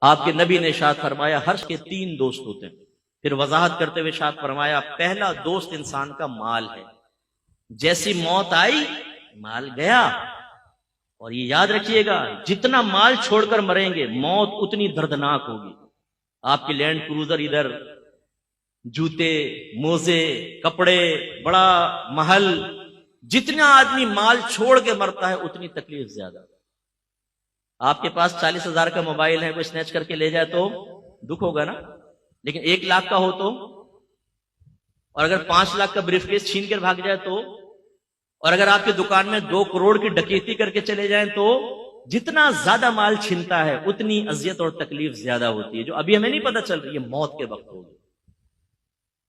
آپ کے نبی نے ارشاد فرمایا ہر کے 3 دوست ہوتے ہیں. پھر وضاحت کرتے ہوئے ارشاد فرمایا پہلا دوست انسان کا مال ہے. جیسی موت آئی مال گیا. اور یہ یاد رکھیے گا جتنا مال چھوڑ کر مریں گے موت اتنی دردناک ہوگی. آپ کی لینڈ کروزر ادھر، جوتے، موزے، کپڑے، بڑا محل، جتنا آدمی مال چھوڑ کے مرتا ہے اتنی تکلیف زیادہ. آپ کے پاس 40,000 کا موبائل ہے، کوئی سنیچ کر کے لے جائے تو دکھ ہوگا نا، لیکن 1 لاکھ کا ہو تو، اور اگر 5 لاکھ کا بریف کیس چھین کر بھاگ جائے تو، اور اگر آپ کی دکان میں 2 کروڑ کی ڈکیتی کر کے چلے جائیں تو، جتنا زیادہ مال چھنتا ہے اتنی اذیت اور تکلیف زیادہ ہوتی ہے، جو ابھی ہمیں نہیں پتہ چل رہی ہے موت کے وقت ہوگی.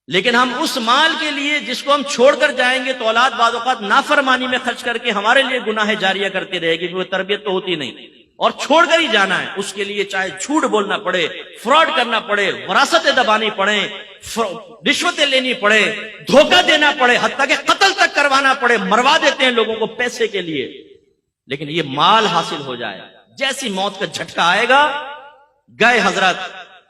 لیکن ہم اس مال کے لیے جس کو ہم چھوڑ کر جائیں گے تو اولاد بعض اوقات نافرمانی میں خرچ کر کے ہمارے لیے گناہ جاریہ کرتی رہے گی، وہ تربیت تو ہوتی نہیں، اور چھوڑ کر ہی جانا ہے. اس کے لیے چاہے جھوٹ بولنا پڑے، فراڈ کرنا پڑے، وراثتیں دبانی پڑے، رشوتیں لینی پڑے، دھوکہ دینا پڑے، حتیٰ کہ قتل تک کروانا پڑے. مروا دیتے ہیں لوگوں کو پیسے کے لیے، لیکن یہ مال حاصل ہو جائے. جیسی موت کا جھٹکا آئے گا گئے. حضرت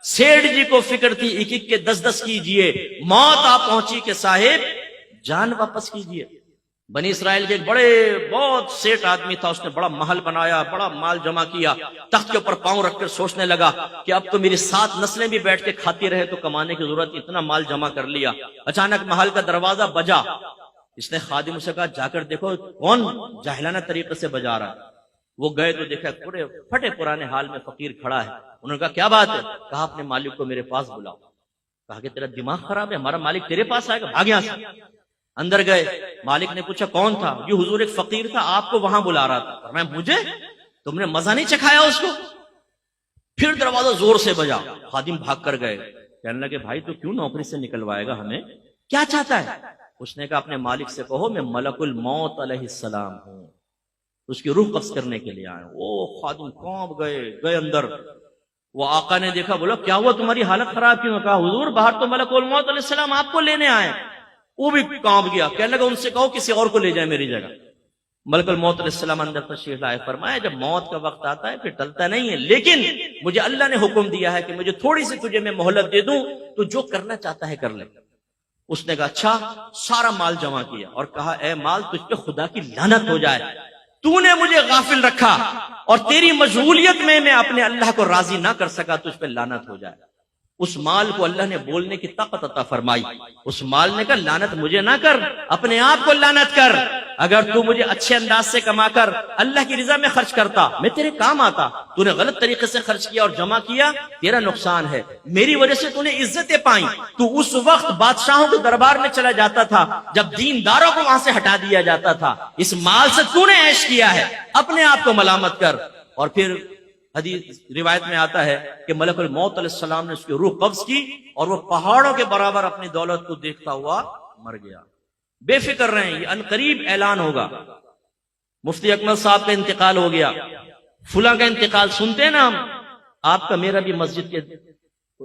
سیٹھ جی کو فکر تھی 1-1 کے 10-10 کیجئے، موت آ پہنچی کہ صاحب جان واپس کیجئے. بنی اسرائیل کے ایک بہت سیٹ آدمی تھا، اس نے بڑا محل بنایا، بڑا مال جمع کیا، تخت کے اوپر پاؤں رکھ کر سوچنے لگا کہ اب تو میری 7 نسلیں بھی بیٹھ کے کھاتی رہے تو کمانے کی ضرورت، اتنا مال جمع کر لیا. اچانک محل کا دروازہ بجا. اس نے خادم سے کہا جا کر دیکھو کون جاہلانہ طریقے سے بجا رہا ہے. وہ گئے تو دیکھا پورے پھٹے پرانے حال میں فقیر کھڑا ہے. انہوں نے کہا کیا بات ہے؟ کہا اپنے مالک کو میرے پاس بلاؤ. کہا کہ تیرا دماغ خراب ہے، ہمارا مالک تیرے پاس آئے گا، بھاگ یہاں سے. اندر گئے. مالک نے پوچھا کون تھا؟ یہ حضور ایک فقیر تھا، آپ کو وہاں بلا رہا تھا. فرمایا مجھے؟ تم نے مزہ نہیں چکھایا اس کو؟ پھر دروازہ زور سے بجا. خادم بھاگ کر گئے. کہنے لگے بھائی تو کیوں نوکری سے نکلوائے گا ہمیں؟ کیا چاہتا ہے؟ اس نے کہا اپنے مالک سے کہو میں ملک الموت علیہ السلام ہوں، اس کی روح قبض کرنے کے لیے آئے. وہ خادم کانپ گئے اندر. وہ آقا نے دیکھا، بولا کیا ہوا تمہاری حالت خراب کیوں؟ کہا حضور باہر تو ملک الموت علیہ السلام آپ کو لینے آئے. وہ بھی کانپ گیا. کہنے لگا ان سے کہو کسی اور کو لے جائے میری جگہ. ملک الموت علیہ السلام اندر تشریف لائے. فرمایا جب موت کا وقت آتا ہے پھر ٹلتا نہیں ہے، لیکن مجھے اللہ نے حکم دیا ہے کہ مجھے تھوڑی سی تجھے میں مہلت دے دوں، تو جو کرنا چاہتا ہے کر لے. اس نے کہا اچھا. سارا مال جمع کیا اور کہا اے مال تجھ پہ خدا کی لعنت ہو جائے، تو نے مجھے غافل رکھا اور تیری مشغولیت میں اپنے اللہ کو راضی نہ کر سکا، تجھ پہ لعنت ہو جائے. اس مال کو اللہ نے بولنے کی طاقت عطا فرمائی. اس مال نے کہا لعنت مجھے نہ کر، اپنے آپ کو لعنت کر. اگر تو مجھے اچھے انداز سے کما کر اللہ کی رضا میں خرچ کرتا میں تیرے کام آتا. تو نے غلط طریقے سے خرچ کیا اور جمع کیا، تیرا نقصان ہے. میری وجہ سے تو نے عزتیں پائیں. تو اس وقت بادشاہوں کے دربار میں چلا جاتا تھا جب دینداروں کو وہاں سے ہٹا دیا جاتا تھا. اس مال سے تو نے عیش کیا ہے، اپنے آپ کو ملامت کر. اور پھر حدیث روایت میں آتا ہے کہ ملک الموت علیہ السلام نے اس کی روح قبض کی اور وہ پہاڑوں کے برابر اپنی دولت کو دیکھتا ہوا مر گیا. بے فکر رہیں، یہ عنقریب اعلان ہوگا. مفتی اکمل صاحب کا انتقال ہو گیا، فلاں کا انتقال سنتے ہیں نا ہم. آپ کا میرا بھی مسجد کے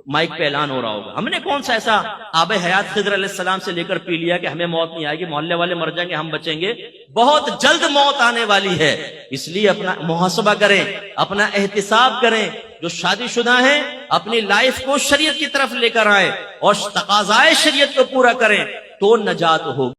مائک پہ اعلان ہو رہا ہوگا. ہم نے کون سا ایسا آب حیات خضر علیہ السلام سے لے کر پی لیا کہ ہمیں موت نہیں آئے گی، محلے والے مر جائیں گے ہم بچیں گے؟ بہت جلد موت آنے والی ہے. اس لیے اپنا محاسبہ کریں، اپنا احتساب کریں. جو شادی شدہ ہیں اپنی لائف کو شریعت کی طرف لے کر آئیں اور تقاضائے شریعت کو پورا کریں تو نجات ہوگی.